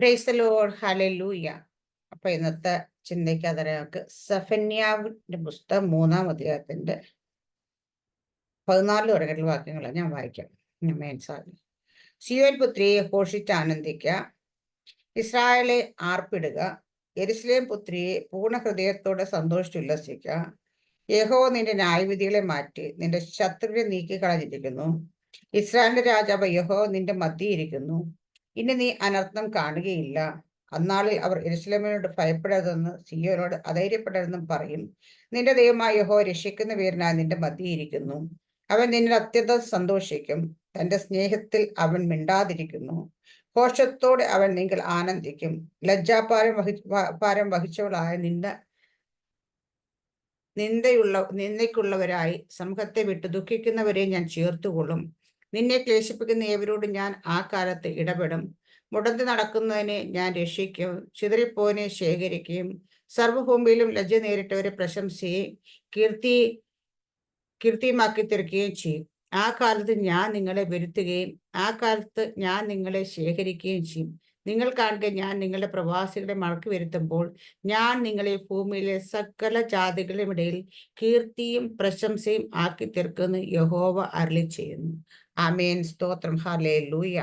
Praise the Lord, hallelujah. അപ്പൊ ഇന്നത്തെ ചിന്തയ്ക്കകത്ത് സെഫന്യാവിന്റെ പുസ്തകം 3-ാം അധ്യായത്തിന്റെ 14 തുടങ്ങിയിട്ടുള്ള വാക്യങ്ങൾ ഞാൻ വായിക്കാം. സിയോൻ പുത്രിയെ ഘോഷിച്ച് ആനന്ദിക്ക, ഇസ്രായേലെ ആർപ്പിടുക, യെരൂശലേം പുത്രിയെ പൂർണ്ണ ഹൃദയത്തോടെ സന്തോഷിച്ചുല്ലസിക്ക. യഹോവ നിന്റെ ന്യായവിധികളെ മാറ്റി നിന്റെ ശത്രുവിനെ നീക്കിക്കളഞ്ഞിരിക്കുന്നു. ഇസ്രായേലിന്റെ രാജാവ് യഹോവ നിന്റെ മധ്യയിരിക്കുന്നു. ഇനി നീ അനർത്ഥം കാണുകയില്ല. അന്നാളിൽ അവർ യെരൂശലേമിനോട് ഭയപ്പെടരുതെന്ന് സിയോനോട് അധൈര്യപ്പെടരുതെന്നും പറയും. നിന്റെ ദൈവമായ യഹോവ രക്ഷിക്കുന്ന വീരനായി നിന്റെ മധ്യയിരിക്കുന്നു. അവൻ നിന്നിൽ അത്യന്തം സന്തോഷിക്കും. തന്റെ സ്നേഹത്തിൽ അവൻ മിണ്ടാതിരിക്കുന്നു. ഘോഷത്തോടെ അവൻ നിങ്ങൾ ആനന്ദിക്കും. ഭാരം വഹിച്ചവളായ നിന്ദയ്ക്കുള്ളവരായി സമൂഹത്തെ വിട്ട് ദുഃഖിക്കുന്നവരെ ഞാൻ ചേർത്തുകൊള്ളും. നിന്നെ ക്ലേശിപ്പിക്കുന്ന ഏവരോട് ഞാൻ ആ കാലത്ത് ഇടപെടും. മുടന്തി നടക്കുന്നതിനെ ഞാൻ രക്ഷിക്കും. ചിതറിപ്പോനെ ശേഖരിക്കുകയും സർവഭൂമിയിലും ലജ്ജ നേരിട്ടവരെ പ്രശംസയും കീർത്തിയുമാക്കി തീർക്കുകയും ചെയ്യും. ആ കാലത്ത് ഞാൻ നിങ്ങളെ വരുത്തുകയും ആ കാലത്ത് ഞാൻ നിങ്ങളെ ശേഖരിക്കുകയും ചെയ്യും. നിങ്ങൾ കാണുക, ഞാൻ നിങ്ങളുടെ പ്രവാസികളെ മടക്കി വരുത്തുമ്പോൾ ഞാൻ നിങ്ങളെ ഭൂമിയിലെ സകല ജാതികളുടെ ഇടയിൽ കീർത്തിയും പ്രശംസയും ആക്കി തീർക്കുമെന്ന് യഹോവ അരുളി ചെയ്യുന്നു. ആമേൻ. സ്തോത്രം. ഹല്ലേലൂയ.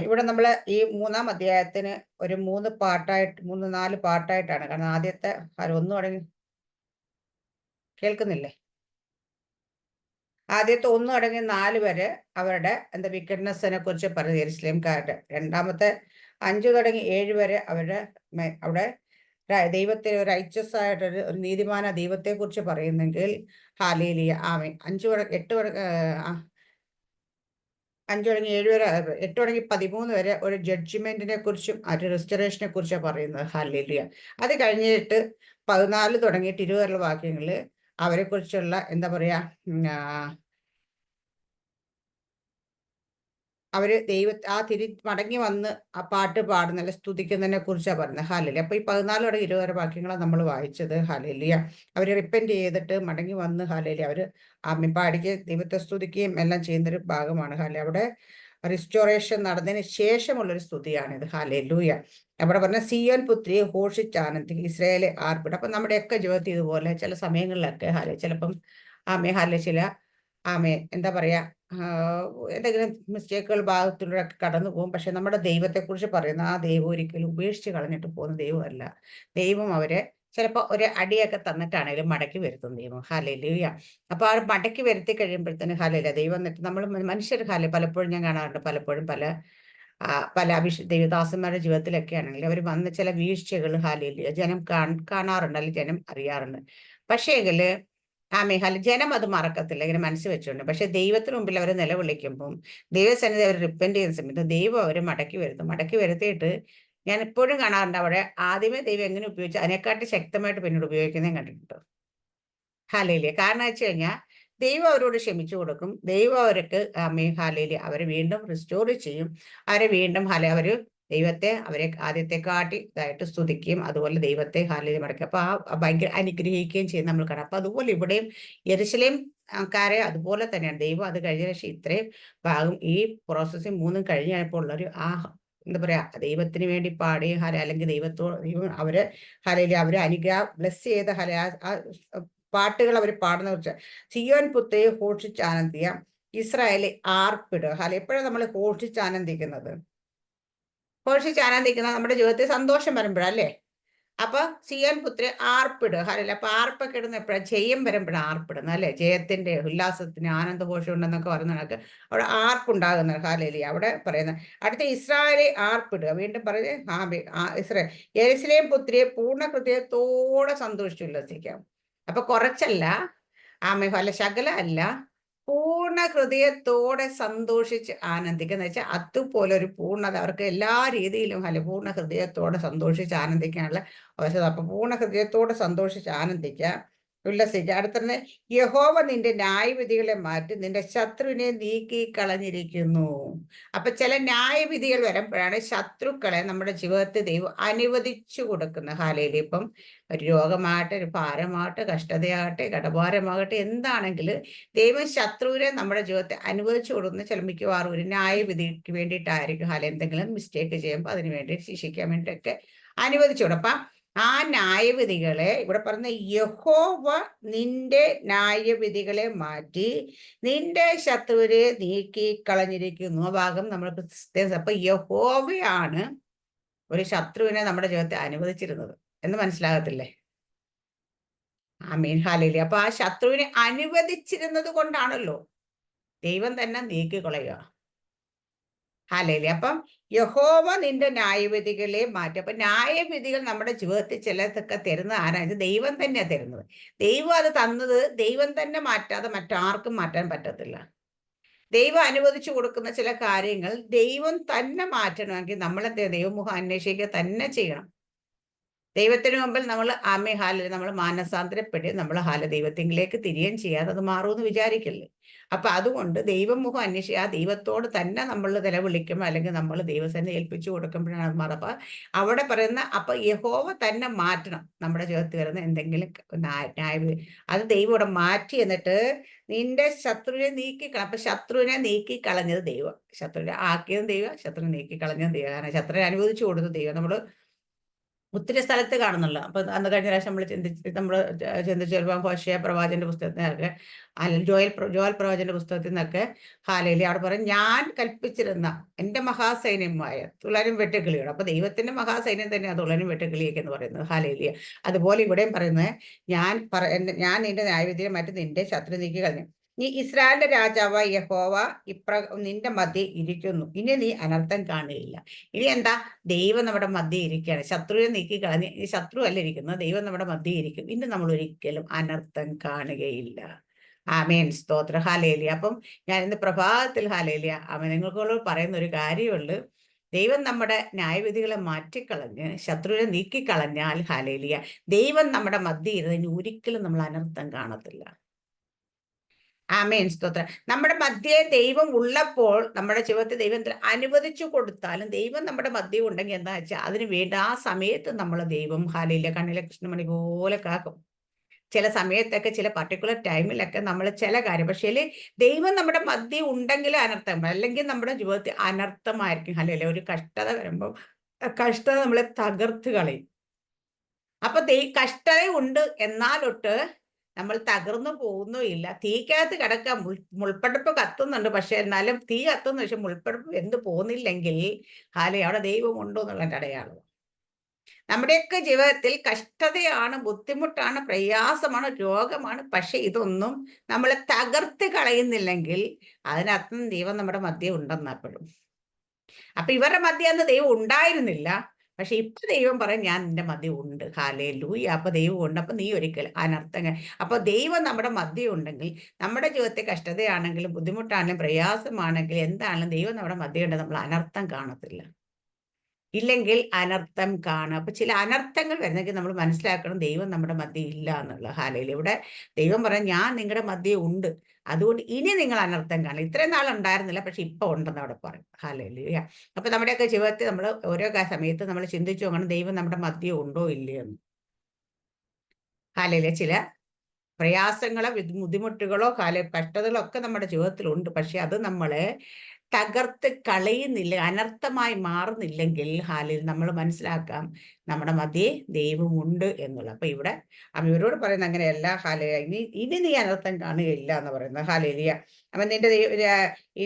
ഇവിടെ നമ്മൾ ഈ 3-ാം അധ്യായത്തിന് ഒരു 3-4 പാർട്ടായിട്ടാണ്. കാരണം ആദ്യത്തെ ഒന്നും അടങ്ങി കേൾക്കുന്നില്ലേ? ആദ്യത്തെ 1 അടങ്ങി 4 വരെ അവരുടെ വിക്കറ്റ്നെസ്സിനെ കുറിച്ച് പറഞ്ഞു യെരൂശലേംകാരുടെ. രണ്ടാമത്തെ 5 തുടങ്ങി 7 വരെ അവരുടെ അവിടെ ദൈവത്തെ റൈച്ചസ് ആയിട്ടൊരു നീതിമാന ദൈവത്തെ കുറിച്ച് പറയുന്നെങ്കിൽ ഹല്ലേലൂയ, ആമേൻ. 5 തുടങ്ങി 7 വരെ, 8 തുടങ്ങി 13 വരെ ഒരു ജഡ്ജ്മെന്റിനെ കുറിച്ചും ഒരു റെസ്റ്റോറേഷനെ കുറിച്ചാണ് പറയുന്നത്. ഹല്ലേലൂയ. അത് കഴിഞ്ഞിട്ട് 14 തുടങ്ങിയിട്ട് 20 വരെയുള്ള വാക്യങ്ങളിൽ അവരെ കുറിച്ചുള്ള അവര് മടങ്ങി വന്ന് ആ പാട്ട് പാടുന്ന സ്തുതിക്കുന്നതിനെ കുറിച്ചാണ് പറയുന്നത്. ഹല്ലേലൂയ. അപ്പൊ ഈ 14 തുടങ്ങി 20 വരെ വാക്യങ്ങളാണ് നമ്മൾ വായിച്ചത്. ഹല്ലേലൂയ. അവര് റിപ്പന്റ് ചെയ്തിട്ട് മടങ്ങി വന്ന് ഹല്ലേലൂയ അവര് പാടിക്കുകയും ദൈവത്തെ സ്തുതിക്കുകയും എല്ലാം ചെയ്യുന്നൊരു ഭാഗമാണ്. ഹല്ലേലൂയ. അവിടെ റിസ്റ്റോറേഷൻ നടന്നതിന് ശേഷമുള്ളൊരു സ്തുതിയാണിത്. ഹല്ലേലൂയ. അവിടെ പറഞ്ഞ സിയോൻ പുത്രിയെ ഘോഷിച്ച് ആനന്ദിക്കുക, ഇസ്രായേലെ ആർപ്പിടുക. അപ്പൊ നമ്മുടെയൊക്കെ ജീവിതത്തിൽ ഇതുപോലെ ചില സമയങ്ങളിലൊക്കെ ചിലപ്പം ചില എന്തെങ്കിലും മിസ്റ്റേക്കുകൾ ഭാഗത്തിലൂടെ കടന്നു പോകും. പക്ഷെ നമ്മുടെ ദൈവത്തെക്കുറിച്ച് പറയുന്ന ആ ദൈവം ഒരിക്കലും ഉപേക്ഷിച്ച് കളഞ്ഞിട്ട് പോകുന്ന ദൈവമല്ല. ദൈവം അവരെ ചിലപ്പോൾ ഒരു അടിയൊക്കെ തന്നിട്ടാണെങ്കിലും മടക്കി വരുത്തും ദൈവം. ഹല്ലേലൂയ. അപ്പൊ ആ മടക്കി വരുത്തി കഴിയുമ്പോഴത്തേന് ഹല്ലേലൂയ ദൈവം എന്നിട്ട് നമ്മൾ മനുഷ്യർ പലപ്പോഴും ഞാൻ കാണാറുണ്ട്, പലപ്പോഴും പല ദൈവദാസന്മാരുടെ ജീവിതത്തിലൊക്കെ ആണെങ്കിൽ അവർ വന്ന ചില വീഴ്ചകൾ ഹല്ലേലൂയ ജനം കാണാറുണ്ട്, അല്ലെങ്കിൽ ജനം അറിയാറുണ്ട്. പക്ഷേങ്കില് ജനം അത് മറക്കത്തില്ല, ഇങ്ങനെ മനസ്സ് വെച്ചുകൊണ്ട്. പക്ഷെ ദൈവത്തിന് മുമ്പിൽ അവർ നിലവിളിക്കുമ്പം ദൈവസന്നിധി അവർ റിപ്പന്റ് ചെയ്യുന്ന സമയത്ത് ദൈവം അവരെ മടക്കി വരുത്തിയിട്ട് ഞാൻ എപ്പോഴും കാണാറുണ്ട് അവിടെ ആദ്യമേ ദൈവം എങ്ങനെ ഉപയോഗിച്ചു അതിനെക്കാട്ടി ശക്തമായിട്ട് പിന്നീട് ഉപയോഗിക്കുന്നതും കണ്ടിട്ടുണ്ട്. ഹല്ലേലൂയ. കാരണം വെച്ച് കഴിഞ്ഞാൽ ദൈവം അവരോട് ക്ഷമിച്ചു കൊടുക്കും. ദൈവം അവർക്ക് ഹല്ലേലൂയ അവരെ വീണ്ടും റിസ്റ്റോർ ചെയ്യും. അവരെ വീണ്ടും അവര് ദൈവത്തെ അവരെ ആദ്യത്തെക്കാട്ടി ഇതായിട്ട് സ്തുതിക്കുകയും അതുപോലെ ദൈവത്തെ ഹല്ലേലൂയ മടക്കി അപ്പൊ ഭയങ്കര അനുഗ്രഹിക്കുകയും ചെയ്യും നമ്മൾ കാണാം. അപ്പൊ അതുപോലെ ഇവിടെയും യെരൂശലേംകാരെ അതുപോലെ തന്നെയാണ്. ദൈവം അത് കഴിഞ്ഞ ശേഷം ഇത്രയും ഭാഗം ഈ പ്രോസസ്സിങ് 3 കഴിഞ്ഞപ്പോൾ ഉള്ളൊരു ദൈവത്തിന് വേണ്ടി പാടി അല്ലെങ്കിൽ ദൈവം അവര് ഹല്ലേലൂയ അവരെ ബ്ലെസ് ചെയ്ത പാട്ടുകൾ അവർ പാടുന്ന കുറിച്ച് സിയോൻ പുത്രിയെ ഘോഷിച്ച് ആനന്ദിക്കുക, ഇസ്രായേലെ ആർപ്പിടുക. എപ്പോഴാണ് നമ്മൾ ഘോഷിച്ച് ആനന്ദിക്കുന്നത്? നമ്മുടെ ജീവിതത്തിൽ സന്തോഷം വരുമ്പോഴല്ലേ? അപ്പൊ സിയോൻ പുത്രി ആർപ്പിടുക. അപ്പൊ ആർപ്പൊക്കെ ഇടുന്ന എപ്പോഴാണ്? ജയം വരുമ്പോഴാണ് ആർപ്പിടുന്നത്, അല്ലെ? ജയത്തിന്റെ ഉല്ലാസത്തിന് ആനന്ദഘോഷം ഉണ്ടെന്നൊക്കെ പറയുന്നതൊക്കെ അവിടെ ആർപ്പുണ്ടാകുന്നത്. ഹല്ലേലൂയ. അവിടെ പറയുന്നത് അടുത്ത ഇസ്രായേലെ ആർപ്പിടുക. വീണ്ടും പറയുന്നത് ഇസ്രായേൽ യെരൂശലേം പുത്രിയെ പൂർണ്ണ ഹൃദയത്തോടെ സന്തോഷിച്ചു ഉല്ലസിക്കാം. അപ്പൊ കുറച്ചല്ല, ശകല അല്ല, പൂർണ്ണ ഹൃദയത്തോടെ സന്തോഷിച്ച് ആനന്ദിക്കുക എന്ന് വെച്ചാൽ അതുപോലെ ഒരു പൂർണ്ണത അവർക്ക് എല്ലാ രീതിയിലും പൂർണ്ണ ഹൃദയത്തോടെ സന്തോഷിച്ച് ആനന്ദിക്കാനുള്ള അവസരം. അപ്പൊ പൂർണ്ണ ഹൃദയത്തോടെ സന്തോഷിച്ച് ആനന്ദിക്കുക, ഉല്ലസിക്കുക. അടുത്തത്, യഹോവ നിന്റെ ന്യായവിധികളെ മാറ്റി നിന്റെ ശത്രുവിനെ നീക്കി കളഞ്ഞിരിക്കുന്നു. അപ്പൊ ചില ന്യായവിധികൾ വരുമ്പോഴാണ് ശത്രുക്കളെ നമ്മുടെ ജീവിതത്തിൽ ദൈവം അനുവദിച്ചു കൊടുക്കുന്നത്. ഹാലയിൽ ഇപ്പം ഒരു രോഗമാകട്ടെ, ഒരു ഭാരമാകട്ടെ, കഷ്ടതയാകട്ടെ, കടഭാരമാകട്ടെ, എന്താണെങ്കിലും ദൈവം ശത്രുവിനെ നമ്മുടെ ജീവിതത്തെ അനുവദിച്ചു കൊടുക്കുന്ന ചില മിക്കവാറും ഒരു ന്യായവിധിക്ക് വേണ്ടിയിട്ടായിരിക്കും. ഹാല എന്തെങ്കിലും മിസ്റ്റേക്ക് ചെയ്യുമ്പോൾ അതിന് വേണ്ടി ശിക്ഷിക്കാൻ വേണ്ടിയിട്ടൊക്കെ അനുവദിച്ചു കൊടുക്കും. അപ്പം ആ ന്യായവിധികളെ ഇവിടെ പറഞ്ഞ യഹോവ നിന്റെ ന്യായവിധികളെ മാറ്റി നിന്റെ ശത്രുവിനെ നീക്കി കളഞ്ഞിരിക്കുന്നു. ആ ഭാഗം നമ്മൾ അപ്പൊ യഹോവയാണ് ഒരു ശത്രുവിനെ നമ്മുടെ ജീവിതത്തെ അനുവദിച്ചിരുന്നത് എന്ന് മനസ്സിലാകത്തില്ലേ? ആമീൻ, ഹല്ലേലൂയ. അപ്പൊ ആ ശത്രുവിനെ അനുവദിച്ചിരുന്നത് കൊണ്ടാണല്ലോ ദൈവം തന്നെ നീക്കിക്കളയുക. ഹല്ലേലൂയ. അപ്പം യഹോവ നിന്റെ ന്യായവിധികളെ മാറ്റും. അപ്പൊ ന്യായവിധികൾ നമ്മുടെ ജീവിതത്തിൽ ചിലതൊക്കെ തരുന്നത് ആരാണ്? ദൈവം തന്നെയാണ് തരുന്നത്. ദൈവം അത് തന്നത് ദൈവം തന്നെ മാറ്റാതെ മറ്റാർക്കും മാറ്റാൻ പറ്റത്തില്ല. ദൈവം അനുവദിച്ചു കൊടുക്കുന്ന ചില കാര്യങ്ങൾ ദൈവം തന്നെ മാറ്റണമെങ്കിൽ നമ്മളെന്ത് ദൈവമുഖം അന്വേഷിക്കുക തന്നെ ചെയ്യണം. ദൈവത്തിന് മുമ്പിൽ നമ്മൾ നമ്മൾ മാനസാന്തരപ്പെട്ട് നമ്മൾ ദൈവത്തിലേക്ക് തിരികെയും ചെയ്യാതെ അത് മാറുമെന്ന് വിചാരിക്കല്ലേ. അപ്പൊ അതുകൊണ്ട് ദൈവമുഖം അന്വേഷിക്കുക, ആ ദൈവത്തോട് തന്നെ നമ്മൾ നിലവിളിക്കുമ്പോൾ അല്ലെങ്കിൽ നമ്മൾ ദൈവസേന ഏൽപ്പിച്ചു കൊടുക്കുമ്പോഴാണ് അത് മാറുക. അപ്പൊ അവിടെ പറയുന്ന അപ്പൊ യഹോവ തന്നെ മാറ്റണം നമ്മുടെ ജീവിതത്തിൽ വരുന്ന എന്തെങ്കിലും ന്യായവിധി. അത് ദൈവം ഇവിടെ മാറ്റി എന്നിട്ട് നിന്റെ ശത്രുവിനെ നീക്കിക്കള. അപ്പൊ ശത്രുവിനെ നീക്കി കളഞ്ഞത് ദൈവം, ശത്രുവിനെ ആക്കിയതും ദൈവം, ശത്രുവിനെ നീക്കി കളഞ്ഞതും ദൈവം. കാരണം ശത്രുവിനെ അനുവദിച്ചു കൊടുത്തത് ദൈവം. നമ്മൾ ഒത്തിരി സ്ഥലത്ത് കാണുന്നുള്ളൂ. അപ്പൊ അന്ന് കഴിഞ്ഞ പ്രാവശ്യം നമ്മൾ ചിന്തിച്ച് വരുമ്പോൾ ഹോശേയ പ്രവാചകന്റെ പുസ്തകത്തിനൊക്കെ ജോയൽ പ്രവാചകന്റെ പുസ്തകത്തിൽ നിന്നൊക്കെ ഹാലേലി അവിടെ പറയും, ഞാൻ കൽപ്പിച്ചിരുന്ന എന്റെ മഹാസൈന്യമായ തുളനും വെട്ടുക്കിളിയോട്. അപ്പൊ ദൈവത്തിന്റെ മഹാസൈന്യം തന്നെയാണ് തുളനും വെട്ടുക്കിളിയൊക്കെ എന്ന് പറയുന്നത്. ഹാലേലിയ. അതുപോലെ ഇവിടെയും പറയുന്നത്, ഞാൻ നിന്റെ ന്യായവിധിയെ മാറ്റി നിന്റെ ശത്രു നീക്കി കളഞ്ഞു. നീ ഇസ്രായേലിന്റെ രാജാവായ യഹോവ നിന്റെ മധ്യേ ഇരിക്കുന്നു, ഇനി നീ അനർത്ഥം കാണുകയില്ല. ഇനി എന്താ? ദൈവം നമ്മുടെ മധ്യേ ഇരിക്കുകയാണ്. ശത്രുവിനെ നീക്കി കളഞ്ഞ് ശത്രു അല്ല ഇരിക്കുന്നത്, ദൈവം നമ്മുടെ മധ്യേ ഇരിക്കും. ഇനി നമ്മൾ ഒരിക്കലും അനർത്ഥം കാണുകയില്ല. ആമേൻ, സ്തോത്ര, ഹാലേലിയ. അപ്പം ഞാൻ ഇന്ന് പ്രഭാതത്തിൽ ഹാലേലിയ നിങ്ങൾക്കോട് പറയുന്ന ഒരു കാര്യമുള്ളൂ. ദൈവം നമ്മുടെ ന്യായവിധികളെ മാറ്റിക്കളഞ്ഞ് ശത്രുവിനെ നീക്കിക്കളഞ്ഞാൽ ഹാലേലിയ ദൈവം നമ്മുടെ മധ്യേ ഇരുന്ന് ഒരിക്കലും നമ്മൾ അനർത്ഥം കാണത്തില്ല. ആമേൻ, സ്തോത്രം. നമ്മുടെ മധ്യേ ദൈവം ഉള്ളപ്പോൾ നമ്മുടെ ജീവിതത്തിൽ ദൈവം അനുവദിച്ചു കൊടുത്താലും ദൈവം നമ്മുടെ മധ്യേ ഉണ്ടെങ്കിൽ എന്താ വെച്ചാൽ അതിന് വേണ്ട ആ സമയത്ത് നമ്മൾ ദൈവം ഹാലയില്ല കണ്ണിലെ കൃഷ്ണമണി പോലെ കാക്കും. ചില സമയത്തൊക്കെ ചില പർട്ടിക്കുലർ ടൈമിലൊക്കെ നമ്മൾ ചില കാര്യം, പക്ഷേ ദൈവം നമ്മുടെ മധ്യേ ഉണ്ടെങ്കിൽ അനർത്ഥം, അല്ലെങ്കിൽ നമ്മുടെ ജീവിതത്തിൽ അനർത്ഥമായിരിക്കും. ഹാലയില്ല. ഒരു കഷ്ടത വരുമ്പോൾ കഷ്ടത നമ്മളെ തകർത്ത് കളയും. അപ്പൊ കഷ്ടത ഉണ്ട് എന്നാലൊട്ട് നമ്മൾ തകർന്നു പോകുന്നുമില്ല. തീക്കകത്ത് കിടക്കാൻ മുൾപ്പടപ്പ് കത്തുന്നുണ്ട്, പക്ഷെ എന്നാലും തീ കത്തുന്നു, പക്ഷെ മുൾപ്പടപ്പ് എന്ത് പോകുന്നില്ലെങ്കിൽ അവിടെ ദൈവം ഉണ്ടോ എന്നുള്ളതിന്റെ അടയാളം. നമ്മുടെയൊക്കെ ജീവിതത്തിൽ കഷ്ടതയാണ്, ബുദ്ധിമുട്ടാണ്, പ്രയാസമാണ്, രോഗമാണ്, പക്ഷെ ഇതൊന്നും നമ്മളെ തകർത്ത് കളയുന്നില്ലെങ്കിൽ അതിനർത്ഥം ദൈവം നമ്മുടെ മധ്യേ ഉണ്ടെന്നപ്പോഴും. അപ്പൊ ഇവരുടെ മധ്യ അന്ന് ദൈവം ഉണ്ടായിരുന്നില്ല, പക്ഷെ ഇപ്പൊ ദൈവം പറയും ഞാൻ നിന്റെ മധ്യ ഉണ്ട്. ഹല്ലേലൂയ. അപ്പൊ ദൈവം ഉണ്ട്. അപ്പൊ നീ ഒരിക്കൽ അനർത്ഥങ്ങൾ. അപ്പൊ ദൈവം നമ്മുടെ മധ്യ ഉണ്ടെങ്കിൽ നമ്മുടെ ജീവിതത്തിൽ കഷ്ടതയാണെങ്കിലും ബുദ്ധിമുട്ടാണെങ്കിലും പ്രയാസമാണെങ്കിലും എന്താണെങ്കിലും ദൈവം നമ്മുടെ മധ്യ ഉണ്ട്, നമ്മൾ അനർത്ഥം കാണത്തില്ല. ഇല്ലെങ്കിൽ അനർത്ഥം കാണും. അപ്പൊ ചില അനർത്ഥങ്ങൾ വരുന്നെങ്കിൽ നമ്മൾ മനസ്സിലാക്കണം ദൈവം നമ്മുടെ മധ്യ ഇല്ല എന്നുള്ള. ഹാലയിൽ ഇവിടെ ദൈവം പറയാം ഞാൻ നിങ്ങളുടെ മധ്യ ഉണ്ട്, അതുകൊണ്ട് ഇനി നിങ്ങൾ അനർത്ഥം കാണും. ഇത്രയും നാൾ ഉണ്ടായിരുന്നില്ല, പക്ഷെ ഇപ്പൊ ഉണ്ടെന്ന് അവിടെ പറയും. ഹാലയിലൂയ. അപ്പൊ നമ്മുടെയൊക്കെ ജീവിതത്തിൽ നമ്മൾ ഓരോ സമയത്ത് നമ്മൾ ചിന്തിച്ചു നോക്കണം ദൈവം നമ്മുടെ മധ്യ ഉണ്ടോ ഇല്ലയോ എന്ന്. ഹാലയിലെ ചില പ്രയാസങ്ങളോ ബുദ്ധിമുട്ടുകളോ കഷ്ടതകളോ ഒക്കെ നമ്മുടെ ജീവിതത്തിലുണ്ട്, പക്ഷെ അത് നമ്മളെ തകർത്ത് കളയുന്നില്ല, അനർത്ഥമായി മാറുന്നില്ലെങ്കിൽ ഹാലിൽ നമ്മൾ മനസ്സിലാക്കാം നമ്മുടെ മധ്യേ ദൈവമുണ്ട് എന്നുള്ളത്. അപ്പൊ ഇവിടെ ഇവരോട് പറയുന്നത് അങ്ങനെയല്ല. ഇനി നീ അനർത്ഥം കാണുകയില്ല എന്ന് പറയുന്നത്. ഹാലേലിയ. അപ്പൊ നിന്റെ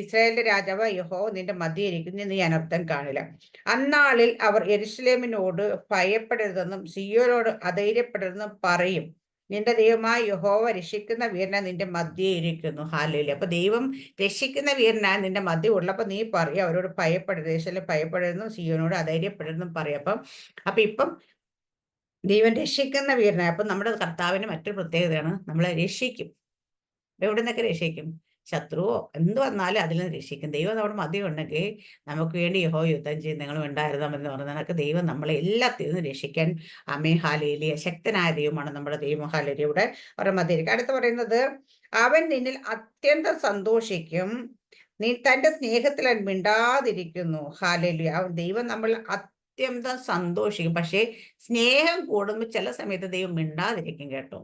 ഇസ്രായേലിന്റെ രാജാവ് യഹോ നിന്റെ മധ്യേ ഇരിക്കുന്നു, നീ അനർത്ഥം കാണില്ല. അന്നാളിൽ അവർ യെരൂശലേമിനോട് ഭയപ്പെടരുതെന്നും സിയോനോട് അധൈര്യപ്പെടരുതെന്നും പറയും. നിന്റെ ദൈവമായ യഹോവ രക്ഷിക്കുന്ന വീരനാ നിന്റെ മധ്യേ ഇരിക്കുന്നു. ഹാലേലൂയ. അപ്പൊ ദൈവം രക്ഷിക്കുന്ന വീരനാ നിന്റെ മധ്യ ഉള്ളപ്പോ നീ പറയും അവരോട് ഭയപ്പെടരുത്, ദേശത്തിൽ ഭയപ്പെടരുതെന്നും സിയോനോട് അധൈര്യപ്പെടരുതെന്നും പറയും. അപ്പൊ ഇപ്പം ദൈവം രക്ഷിക്കുന്ന വീരനായ. അപ്പൊ നമ്മുടെ കർത്താവിന് മറ്റൊരു പ്രത്യേകതയാണ്, നമ്മളെ രക്ഷിക്കും. എവിടെ നിന്നൊക്കെ രക്ഷിക്കും? ശത്രുവോ എന്ത് വന്നാലും അതിൽ നിന്ന് രക്ഷിക്കും. ദൈവം നമ്മുടെ മധ്യം ഉണ്ടെങ്കിൽ നമുക്ക് വേണ്ടി യഹോവ യുദ്ധം ചെയ്യും. നിങ്ങൾ ഉണ്ടായിരുന്നാമെന്ന് പറഞ്ഞ കണക്ക് ദൈവം നമ്മളെ എല്ലാത്തിൽ നിന്നും രക്ഷിക്കാൻ ഹാലേലൂയ ശക്തനായ ദൈവമാണ് നമ്മുടെ ദൈവം. ഹാലേലൂയ ഇവിടെ അവരുടെ മധ്യയിരിക്കും. അടുത്ത് പറയുന്നത്, അവൻ നിന്നിൽ അത്യന്തം സന്തോഷിക്കും, നീ തന്റെ സ്നേഹത്തിൽ അവൻ മിണ്ടാതിരിക്കുന്നു. ഹാലേലൂയ. ദൈവം നമ്മൾ അത്യന്തം സന്തോഷിക്കും. പക്ഷേ സ്നേഹം കൂടുമ്പോൾ ചില സമയത്ത് ദൈവം മിണ്ടാതിരിക്കും കേട്ടോ.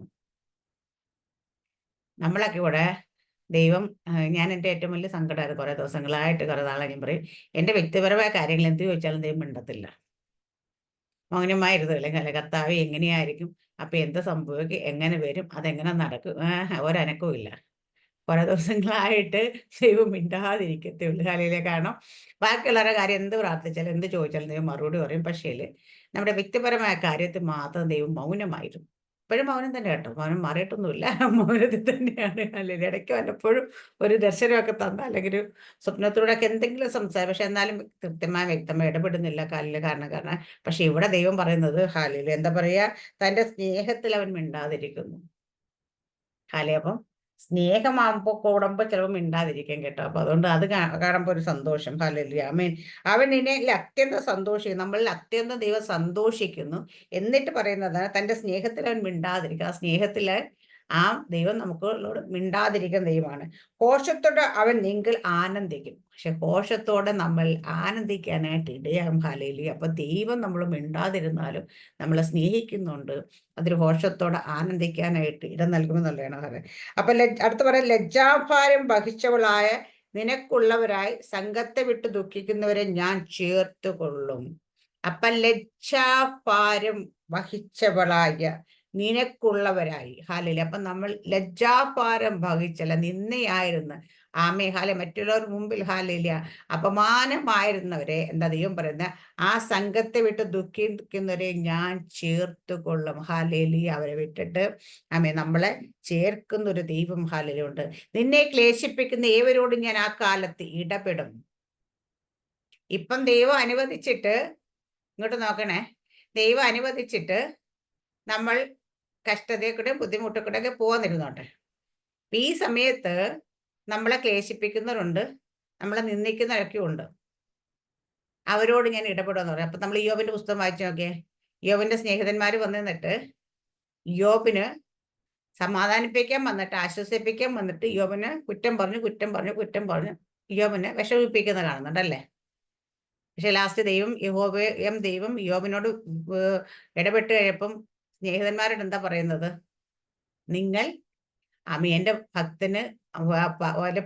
നമ്മളൊക്കെ ഇവിടെ ദൈവം ഞാൻ എൻ്റെ ഏറ്റവും വലിയ സങ്കടമായിരുന്നു കുറേ ദിവസങ്ങളായിട്ട്, കുറേ നാളെ ഞാൻ പറയും, എൻ്റെ വ്യക്തിപരമായ കാര്യങ്ങൾ എന്ത് ചോദിച്ചാലും ദൈവം മിണ്ടത്തില്ല. മൗനമായിരുന്നു. അല്ലെങ്കിൽ കർത്താവേ എങ്ങനെയായിരിക്കും, അപ്പൊ എന്ത് സംഭവിക്കും, എങ്ങനെ വരും, അതെങ്ങനെ നടക്കും, ഒരനക്കവും ഇല്ല. കുറെ ദിവസങ്ങളായിട്ട് ദൈവം മിണ്ടാതിരിക്കത്തേ ഉള്ളൂ. ഹാലയിലെ കാരണം ബാക്കിയുള്ളവരുടെ കാര്യം എന്ത് പ്രാർത്ഥിച്ചാലും എന്ത് ചോദിച്ചാലും ദൈവം മറുപടി പറയും. പക്ഷേ നമ്മുടെ വ്യക്തിപരമായ കാര്യത്തിൽ മാത്രം ദൈവം മൗനമായിരുന്നു. ഇപ്പോഴും മൗനം തന്നെ കേട്ടോ, മൗനം മാറിയിട്ടൊന്നുമില്ല, മൗനത്തിൽ തന്നെയാണ്. അല്ലെങ്കിൽ ഇടയ്ക്ക് വല്ലപ്പോഴും ഒരു ദർശനമൊക്കെ തന്ന അല്ലെങ്കിൽ ഒരു സ്വപ്നത്തിലൂടെയൊക്കെ എന്തെങ്കിലും സംസാരം, പക്ഷെ എന്നാലും കൃത്യമായ വ്യക്തമായി ഇടപെടുന്നില്ല കാലിലെ കാരണം. പക്ഷെ ഇവിടെ ദൈവം പറയുന്നത് ഹാലയിൽ എന്താ പറയാ, തന്റെ സ്നേഹത്തിൽ അവൻ മിണ്ടാതിരിക്കുന്നു. ഹാലേ അപ്പം സ്നേഹമാകുമ്പോ കൂടുമ്പോ ചിലപ്പോൾ മിണ്ടാതിരിക്കും കേട്ടോ. അപ്പൊ അതുകൊണ്ട് അത് കാണുമ്പോ ഒരു സന്തോഷം. ഹല്ലേലൂയ ആമേൻ. അവൻ നിന്നെ അത്യന്തം സന്തോഷിക്കുന്നു, നമ്മളിൽ അത്യന്തം ദൈവം സന്തോഷിക്കുന്നു. എന്നിട്ട് പറയുന്നത് തന്റെ സ്നേഹത്തിൽ അവൻ മിണ്ടാതിരിക്കും. ആ സ്നേഹത്തില് ആ ദൈവം നമുക്കുള്ളോട് മിണ്ടാതിരിക്കുന്ന ദൈവമാണ്. ഘോഷത്തോടെ അവൻ നിങ്ങൾ ആനന്ദിക്കും. പക്ഷെ ഘോഷത്തോടെ നമ്മൾ ആനന്ദിക്കാനായിട്ട് ഇടയാകും. ഹല്ലേലൂയ. അപ്പൊ ദൈവം നമ്മൾ മിണ്ടാതിരുന്നാലും നമ്മളെ സ്നേഹിക്കുന്നുണ്ട്. അതൊരു ഘോഷത്തോടെ ആനന്ദിക്കാനായിട്ട് ഇടം നൽകുമെന്നുള്ളതാണ് പറയുന്നത്. അപ്പൊ അടുത്ത് പറയാം, ലജ്ജാഭാരം വഹിച്ചവളായ നിനക്കുള്ളവരായി സംഘത്തെ വിട്ട് ദുഃഖിക്കുന്നവരെ ഞാൻ ചേർത്ത് കൊള്ളും. അപ്പൊ ലജ്ജാഭാരം വഹിച്ചവളായ നിനക്കുള്ളവരായി. ഹാലയില് അപ്പൊ നമ്മൾ ലജ്ജാഭാരം വഹിച്ചല്ല, നിന്നയായിരുന്നു. ആമേ ഹാല മറ്റുള്ളവർ മുമ്പിൽ ഹാലില്ല അപമാനമായിരുന്നവരെ എന്താ ദൈവം പറയുന്നത്, ആ സംഘത്തെ വിട്ട് ദുഃഖിക്കുന്നവരെ ഞാൻ ചേർത്ത് കൊള്ളും. ഹാലേലി അവരെ വിട്ടിട്ട് ആമേ നമ്മളെ ചേർക്കുന്ന ഒരു ദൈവം ഹാലയിലുണ്ട്. നിന്നെ ക്ലേശിപ്പിക്കുന്ന ഏവരോടും ഞാൻ ആ കാലത്ത് ഇടപെടും. ഇപ്പം ദൈവം അനുവദിച്ചിട്ട്, ഇങ്ങോട്ട് നോക്കണേ, ദൈവം അനുവദിച്ചിട്ട് നമ്മൾ കഷ്ടതയെക്കൂടെ ബുദ്ധിമുട്ടിക്കൂടെ ഒക്കെ പോകാനിരുന്നോട്ടെ. ഈ സമയത്ത് നമ്മളെ ക്ലേശിപ്പിക്കുന്നവരുണ്ട്, നമ്മളെ നിന്ദിക്കുന്നവരൊക്കെ ഉണ്ട്. അവരോട് ഞാൻ ഇടപെടുമെന്ന് പറയാം. അപ്പൊ നമ്മൾ യോബിന്റെ പുസ്തകം വായിച്ചു നോക്കിയേ. യോബിന്റെ സ്നേഹിതന്മാർ വന്നു നിന്നിട്ട് യോബിന് സമാധാനിപ്പിക്കാൻ വന്നിട്ട്, ആശ്വസിപ്പിക്കാൻ വന്നിട്ട് യോബിന് കുറ്റം പറഞ്ഞു യോബിനെ വിഷമിപ്പിക്കുന്ന കാണുന്നുണ്ടല്ലേ. പക്ഷെ ലാസ്റ്റ് ദൈവം യോബിനോട് ഇടപെട്ട് കഴിയപ്പം സ്നേഹിതന്മാരോട് എന്താ പറയുന്നത്, നിങ്ങൾ എന്റെ ഭക്തന്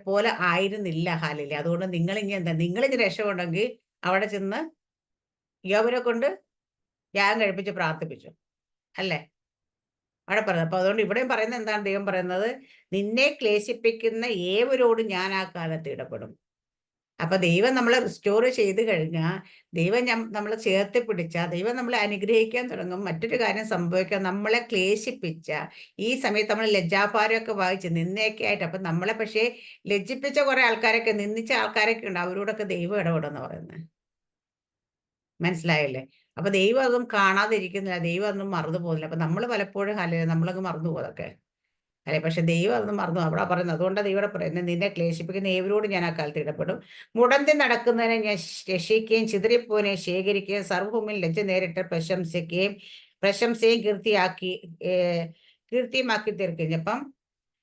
പോലെ ആയിരുന്നില്ല ഹാലില്ല. അതുകൊണ്ട് നിങ്ങളിങ്ങനെ രക്ഷപ്പെടുമെങ്കിൽ അവിടെ ചെന്ന് യോബിനെ കൊണ്ട് യാഗം കഴിപ്പിച്ച് പ്രാർത്ഥിപ്പിച്ചു അല്ലേ അവിടെ പറയുന്നത്. അപ്പൊ അതുകൊണ്ട് ഇവിടെയും പറയുന്നത് എന്താണ്, ദൈവം പറയുന്നത്, നിന്നെ ക്ലേശിപ്പിക്കുന്ന ഏവരോടും ഞാൻ ആ കാലത്ത് ഇടപെടും. അപ്പൊ ദൈവം നമ്മളെ റിസ്റ്റോർ ചെയ്ത് കഴിഞ്ഞാൽ, ദൈവം നമ്മളെ ചേർത്ത് പിടിച്ചാൽ, ദൈവം നമ്മളെ അനുഗ്രഹിക്കാൻ തുടങ്ങും. മറ്റൊരു കാര്യം സംഭവിക്കാൻ, നമ്മളെ ക്ലേശിപ്പിച്ച ഈ സമയത്ത് നമ്മൾ ലജ്ജാഭാരമൊക്കെ വായിച്ച് നിന്നയൊക്കെ ആയിട്ട്, അപ്പൊ നമ്മളെ പക്ഷേ ലജ്ജിപ്പിച്ച കുറെ ആൾക്കാരൊക്കെ, നിന്ദിച്ച ആൾക്കാരൊക്കെ ഉണ്ട്, അവരോടൊക്കെ ദൈവം ഇടപെടുമെന്ന് പറയുന്നത്. മനസ്സിലായല്ലേ. അപ്പൊ ദൈവം അതൊന്നും കാണാതിരിക്കുന്നില്ല, ദൈവം അതൊന്നും മറന്നു പോകുന്നില്ല. അപ്പൊ നമ്മൾ പലപ്പോഴും നമ്മളങ്ങ് മറന്നു പോകുന്നതൊക്കെ അല്ലെ. പക്ഷെ ദൈവം അതൊന്നും മറന്നു, അവിടെ പറയുന്നത്. അതുകൊണ്ടാണ് ദൈവം പറയുന്നത്, നിന്നെ ക്ലേശിപ്പിക്കുന്ന ഏവരോട് ഞാൻ ആ കാലത്ത് ഇടപെടും. മുടന്തി നടക്കുന്നതിനെ ഞാൻ രക്ഷിക്കുകയും ചിതറിപ്പോനെ ശേഖരിക്കുകയും സർവ്വഭൂമിയിൽ ലജ്ജ നേരിട്ട് പ്രശംസയും കീർത്തിയുമാക്കി തീർക്കുകയും.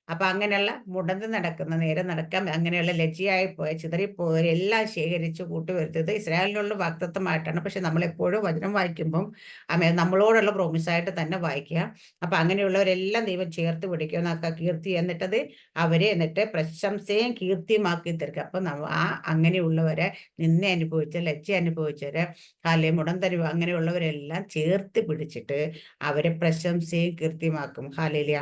അപ്പൊ അങ്ങനെയുള്ള മുടന്ത് നടക്കുന്ന, നേരെ നടക്കാൻ അങ്ങനെയുള്ള ലജ്ജയായി പോയ ചിതറിപ്പോയവരെല്ലാം ശേഖരിച്ച് കൂട്ടുവരുത്തത് ഇസ്രായേലിനുള്ള വാഗ്ദത്തമായിട്ടാണ്. പക്ഷെ നമ്മളെപ്പോഴും വചനം വായിക്കുമ്പം നമ്മളോടുള്ള പ്രോമിസായിട്ട് തന്നെ വായിക്കുക. അപ്പൊ അങ്ങനെയുള്ളവരെല്ലാം ദൈവം ചേർത്ത് പിടിക്കുക എന്നൊക്കെ കീർത്തി, എന്നിട്ട് പ്രശംസയും കീർത്തിയുമാക്കി തീർക്കുക. അപ്പൊ അങ്ങനെയുള്ളവരെ നിന്നെ അനുഭവിച്ച, ലജ്ജ അനുഭവിച്ചവരെ, മുടന്തരിവ് അങ്ങനെയുള്ളവരെല്ലാം ചേർത്ത് പിടിച്ചിട്ട് അവരെ പ്രശംസയും കീർത്തിയുമാക്കും. ഹാലേലിയ.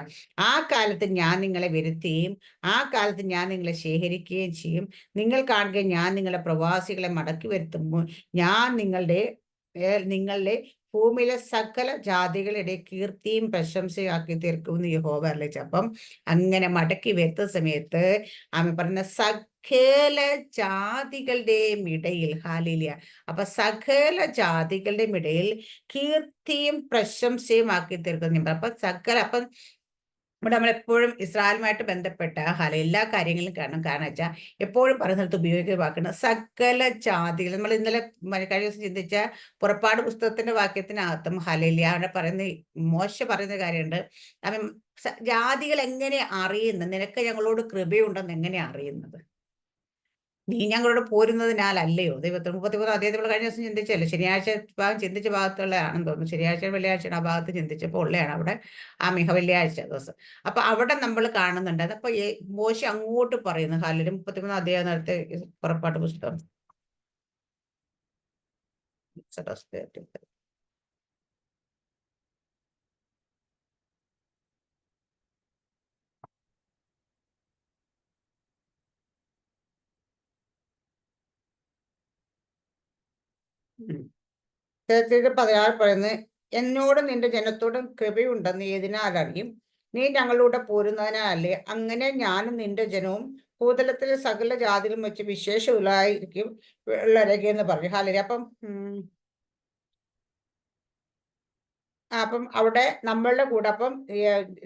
ആ കാലത്ത് ഞാൻ നിങ്ങളെ വരുത്തുകയും ആ കാലത്ത് ഞാൻ നിങ്ങളെ ശേഖരിക്കുകയും ചെയ്യും. നിങ്ങൾ കാണുകയും ഞാൻ നിങ്ങളെ പ്രവാസികളെ മടക്കി വരുത്തുമ്പോൾ ഞാൻ നിങ്ങളുടെ ഭൂമിയിലെ സകല ജാതികളുടെ കീർത്തിയും പ്രശംസയും ആക്കി തീർക്കുമെന്ന് യഹോവ അരുളിച്ചെയ്തു. അപ്പം അങ്ങനെ മടക്കി വരുത്തുന്ന സമയത്ത് പറഞ്ഞ സകല ജാതികളുടെയും ഇടയിൽ, ഹാലേലൂയ, അപ്പൊ സകല ജാതികളുടെയും ഇടയിൽ കീർത്തിയും പ്രശംസയും ആക്കി തീർക്കുന്നു. അപ്പം ഇവിടെ നമ്മളെപ്പോഴും ഇസ്രായേലുമായിട്ട് ബന്ധപ്പെട്ട എല്ലാ കാര്യങ്ങളിലും കാരണം വെച്ചാൽ എപ്പോഴും പറയുന്നിടത്ത് ഉപയോഗിക്കുന്ന വാക്കാണ് സകല ജാതികൾ. നമ്മൾ ഇന്നലെ കഴിഞ്ഞ ദിവസം ചിന്തിച്ച പുറപ്പാട് പുസ്തകത്തിന്റെ വാക്യത്തിനകത്തും ഹല്ലേലൂയ അവിടെ പറയുന്ന മോശ പറയുന്ന കാര്യമുണ്ട്. അവൻ ജാതികൾ എങ്ങനെ അറിയുന്നത്? നിനക്ക് ഞങ്ങളോട് കൃപയുണ്ടെന്ന് എങ്ങനെ അറിയുന്നത്? നീ ഞങ്ങളോട് പോരുന്നതിനാലല്ലയോ? ദൈവത്തിന് 33 അദ്ദേഹം നമ്മൾ കഴിഞ്ഞ ദിവസം ചിന്തിച്ചല്ലേ, ശനിയാഴ്ച ഭാഗം ചിന്തിച്ച ഭാഗത്തുള്ളതാണെന്ന് തോന്നുന്നു. ശനിയാഴ്ച വെള്ളിയാഴ്ച ആ ഭാഗത്ത് ചിന്തിച്ചപ്പോൾ ഉള്ളതാണ് അവിടെ ആ വെള്ളിയാഴ്ച ദിവസം. അപ്പൊ അവിടെ നമ്മൾ കാണുന്നുണ്ട്. അതപ്പോ മോശ അങ്ങോട്ട് പറയുന്നു ഹാലിലും 33 അദ്ദേഹം നേരത്തെ പുറപ്പാട്ട് പുസ്തകം ഉം. 16 പറയുന്നത്, എന്നോട് നിന്റെ ജനത്തോടും കൃപയുണ്ടെന്ന് ഏതിനാൽ അറിയും, നീ ഞങ്ങളുടെ പോരുന്നതിനാലേ. അങ്ങനെ ഞാനും നിന്റെ ജനവും ഭൂതലത്തിലെ സകല ജാതികളും വെച്ച് വിശേഷമുള്ളായിരിക്കും എന്ന് പറഞ്ഞു. ഹാലരി അപ്പം അപ്പം അവിടെ നമ്മളുടെ കൂടെ അപ്പം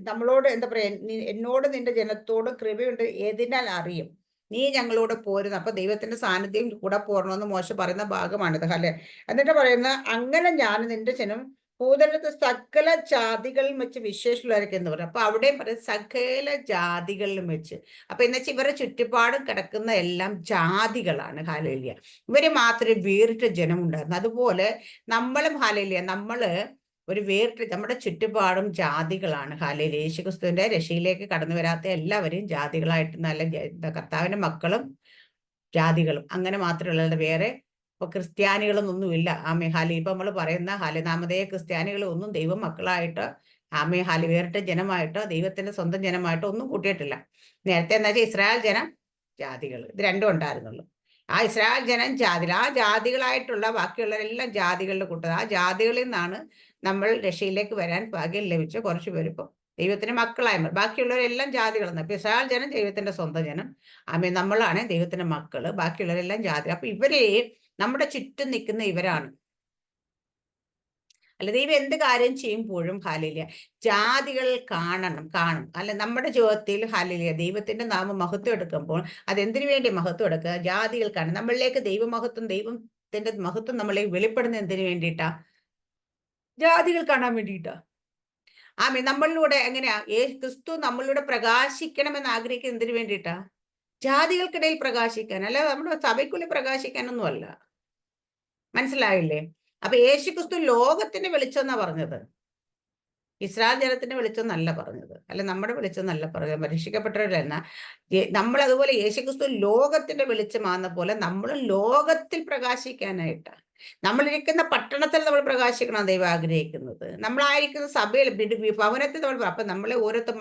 നമ്മളോട് എന്താ പറയാ, എന്നോട് നിന്റെ ജനത്തോട് കൃപയുണ്ട് ഏതിനാൽ അറിയും, നീ ഞങ്ങളോട് പോരുന്നു. അപ്പൊ ദൈവത്തിന്റെ സാന്നിധ്യം കൂടെ പോരണമെന്ന് മോശ പറയുന്ന ഭാഗമാണിത് അല്ലെ. എന്നിട്ട് പറയുന്ന, അങ്ങനെ ഞാൻ നിന്റെ ജനം ഭൂതലത്ത് സകല ജാതികളിലും വെച്ച് വിശേഷമുള്ളവരൊക്കെ എന്ന് പറയും. അപ്പൊ അവിടെയും പറയും സകല ജാതികളിലും വെച്ച്. അപ്പൊ എന്നുവെച്ചാൽ ഇവരുടെ ചുറ്റുപാടും കിടക്കുന്ന എല്ലാം ജാതികളാണ്. ഹാലേലിയ. ഇവര് മാത്രമേ വേറിട്ട ജനം ഉണ്ടായിരുന്നു. അതുപോലെ നമ്മളും ഹാലേലിയ, നമ്മള് ഒരു നമ്മുടെ ചുറ്റുപാടും ജാതികളാണ്. ഹാലേലൂയ. യേശുക്രിസ്തുവിന്റെ രക്ഷയിലേക്ക് കടന്നു വരാത്ത എല്ലാവരെയും ജാതികളായിട്ട്, നല്ല കർത്താവിന്റെ മക്കളും ജാതികളും അങ്ങനെ മാത്രമല്ല, വേറെ ഇപ്പൊ ക്രിസ്ത്യാനികളൊന്നുമില്ല. ഹാലി ഇപ്പൊ നമ്മൾ പറയുന്ന നാമധേയ ക്രിസ്ത്യാനികളും ഒന്നും ദൈവ മക്കളായിട്ട് ഹാലി വേറിട്ട ജനമായിട്ടോ ദൈവത്തിന്റെ സ്വന്തം ജനമായിട്ടോ ഒന്നും കൂട്ടിയിട്ടില്ല. നേരത്തെ എന്താ വെച്ചാൽ ഇസ്രായേൽ ജനം, ജാതികൾ, ഇത് രണ്ടും ഉണ്ടായിരുന്നുള്ളൂ. ആ ഇസ്രായേൽ ജനം ജാതികൾ, ആ ജാതികളായിട്ടുള്ള ബാക്കിയുള്ളവരെല്ലാം ജാതികളുടെ കൂട്ടം. ആ ജാതികളിൽ നിന്നാണ് നമ്മൾ രക്ഷയിലേക്ക് വരാൻ ഭാഗ്യം ലഭിച്ച കുറച്ച് പേര് ഇപ്പൊ ദൈവത്തിന്റെ മക്കളായ. ബാക്കിയുള്ളവരെല്ലാം ജാതികളെന്ന്. ഇപ്പൊ ഇസ്രായേൽ ജനം ദൈവത്തിന്റെ സ്വന്തം ജനം, നമ്മളാണ് ദൈവത്തിന്റെ മക്കള്, ബാക്കിയുള്ളവരെല്ലാം ജാതി. അപ്പൊ ഇവരെ നമ്മുടെ ചുറ്റും നിൽക്കുന്ന ഇവരാണ്. അല്ല, ദൈവം എന്ത് കാര്യം ചെയ്യുമ്പോഴും ഹാലേലൂയ ജാതികൾ കാണും. അല്ല, നമ്മുടെ ജീവിതത്തിൽ ഹാലേലൂയ ദൈവത്തിന്റെ നാമം മഹത്വം എടുക്കുമ്പോൾ അതെന്തിനു വേണ്ടി മഹത്വം എടുക്കുക? ജാതികൾ കാണും. നമ്മളിലേക്ക് ദൈവത്തിന്റെ മഹത്വം നമ്മളിലേക്ക് വെളിപ്പെടുന്ന എന്തിനു വേണ്ടിയിട്ടാ? ജാതികൾ കാണാൻ വേണ്ടിയിട്ടാ. നമ്മളിലൂടെ എങ്ങനെയാ ക്രിസ്തു നമ്മളിലൂടെ പ്രകാശിക്കണമെന്ന് ആഗ്രഹിക്കുന്ന എന്തിനു വേണ്ടിയിട്ടാ? ജാതികൾക്കിടയിൽ പ്രകാശിക്കാൻ, അല്ല നമ്മുടെ സഭയ്ക്കുള്ളിൽ പ്രകാശിക്കാനൊന്നും അല്ല. മനസ്സിലായില്ലേ? അപ്പൊ യേശുക്രിസ്തു ലോകത്തിന്റെ വെളിച്ചം എന്നാ പറഞ്ഞത്, ഇസ്രായേൽ ജനത്തിന്റെ വെളിച്ചം എന്നല്ല പറഞ്ഞത്. അല്ല, നമ്മുടെ വെളിച്ചം എന്നല്ല പറഞ്ഞത്, രക്ഷിക്കപ്പെട്ടവരല്ല. നമ്മൾ അതുപോലെ യേശുക്രിസ്തു ലോകത്തിന്റെ വെളിച്ചമാകുന്ന പോലെ നമ്മളും ലോകത്തിൽ പ്രകാശിക്കാനായിട്ട്, നമ്മളിരിക്കുന്ന പട്ടണത്തിൽ നമ്മൾ പ്രകാശിക്കണം ദൈവം ആഗ്രഹിക്കുന്നത്. നമ്മളായിരിക്കുന്ന സഭയിൽ ഭവനത്തിൽ നമ്മൾ. അപ്പൊ നമ്മളെ ഓരോരുത്തർ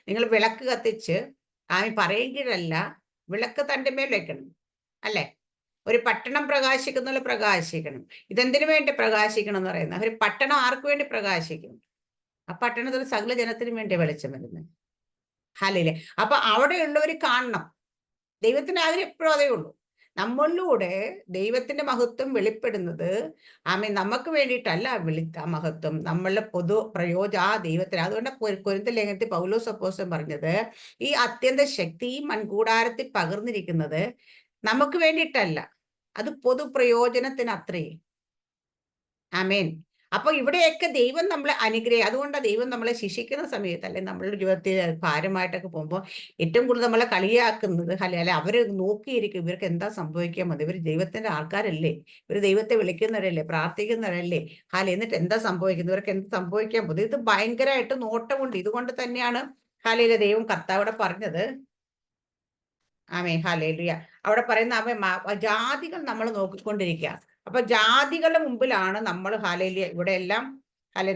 നിങ്ങൾ വിളക്ക് കത്തിച്ച് പറയെങ്കിലല്ല, വിളക്ക് തന്റെ മേൽ വെക്കണം അല്ലെ. ഒരു പട്ടണം പ്രകാശിക്കണം. ഇതെന്തിനു വേണ്ടി പ്രകാശിക്കണം എന്ന് പറയുന്നത്? ഒരു പട്ടണം ആർക്ക് വേണ്ടി പ്രകാശിക്കണം? ആ പട്ടണത്തിൽ സകല ജനത്തിനും വേണ്ടി വെളിച്ചം വരുന്നത്. ഹല്ലേലൂയ. അപ്പൊ അവിടെയുള്ളവർ കാണണം. ദൈവത്തിന്റെ ആഗ്രഹം എപ്പോഴും അതേ ഉള്ളൂ. നമ്മളിലൂടെ ദൈവത്തിന്റെ മഹത്വം വെളിപ്പെടുന്നത് നമുക്ക് വേണ്ടിയിട്ടല്ല. ആ മഹത്വം നമ്മളുടെ പൊതു ആ ദൈവത്തിന്. അതുകൊണ്ട് കൊരിന്ത്യർ ലേഖനത്തിൽ പൗലോസ് അപ്പോസ്തലൻ പറഞ്ഞത്, ഈ അത്യന്ത ശക്തി മൺകൂടാരത്തിൽ പകർന്നിരിക്കുന്നത് നമുക്ക് വേണ്ടിയിട്ടല്ല, അത് പൊതു പ്രയോജനത്തിന് അത്രേ. ആമേൻ. അപ്പൊ ഇവിടെയൊക്കെ ദൈവം നമ്മളെ അതുകൊണ്ടാണ് ദൈവം നമ്മളെ ശിക്ഷിക്കുന്ന സമയത്ത്, അല്ലെ നമ്മളുടെ ജീവിതത്തിൽ ഭാരമായിട്ടൊക്കെ പോകുമ്പോൾ ഏറ്റവും കൂടുതൽ നമ്മളെ കളിയാക്കുന്നത് അല്ലെ അവര് നോക്കിയിരിക്കും, ഇവർക്ക് എന്താ സംഭവിക്കാൻ മതി, ഇവർ ദൈവത്തിന്റെ ആൾക്കാരല്ലേ, ഇവർ ദൈവത്തെ വിളിക്കുന്നവരല്ലേ, പ്രാർത്ഥിക്കുന്നവരല്ലേ, എന്നിട്ട് എന്താ സംഭവിക്കുന്നത്, ഇവർക്ക് എന്ത് സംഭവിക്കാൻ പോകുന്നത്? ഇത് ഭയങ്കരമായിട്ട് നോട്ടമുണ്ട്. ഇതുകൊണ്ട് തന്നെയാണ് ദൈവം കർത്താവിടെ പറഞ്ഞത്. ഹല്ലേലൂയ. അവിടെ പറയുന്ന ജാതികൾ നമ്മൾ നോക്കിക്കൊണ്ടിരിക്കുക. അപ്പൊ ജാതികളുടെ മുമ്പിലാണ് നമ്മൾ ഇവിടെ എല്ലാം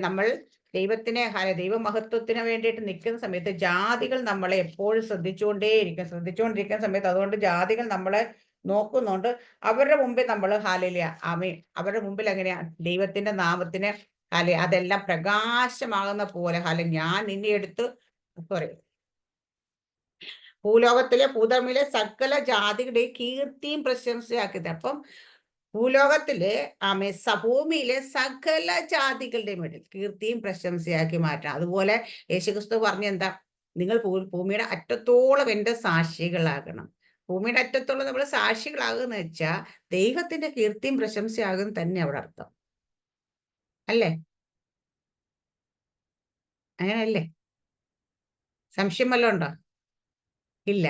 നമ്മൾ ദൈവത്തിനെ ദൈവമഹത്വത്തിന് വേണ്ടിയിട്ട് നിൽക്കുന്ന സമയത്ത് ജാതികൾ നമ്മളെ എപ്പോഴും ശ്രദ്ധിച്ചുകൊണ്ടിരിക്കുന്ന സമയത്ത്, അതുകൊണ്ട് ജാതികൾ നമ്മളെ നോക്കുന്നുണ്ട്. അവരുടെ മുമ്പിൽ നമ്മൾ അവരുടെ മുമ്പിൽ എങ്ങനെയാ ദൈവത്തിന്റെ നാമത്തിന് അതെല്ലാം പ്രകാശമാകുന്ന പോലെ ഞാൻ നിന്നെ എടുത്ത് ഭൂലോകത്തിലെ ഭൂതമിലെ സകല ജാതികളുടെയും കീർത്തിയും പ്രശംസയാക്കിയത്. അപ്പം ഭൂലോകത്തിലെ ഭൂമിയിലെ സകല ജാതികളുടെയും ഇടയിൽ കീർത്തിയും പ്രശംസയാക്കി മാറ്റണം. അതുപോലെ യേശുക്രിസ്തു പറഞ്ഞ എന്താ? നിങ്ങൾ ഭൂമിയുടെ അറ്റത്തോളം എൻ്റെ സാക്ഷികളാകണം. ഭൂമിയുടെ അറ്റത്തോളം നമ്മൾ സാക്ഷികളാകുന്ന വെച്ചാൽ ദൈവത്തിന്റെ കീർത്തിയും പ്രശംസയാകും തന്നെ അവിടെ അർത്ഥം അല്ലേ? അങ്ങനെയല്ലേ? സംശയം വല്ലതും ഉണ്ടോ? ഇല്ല.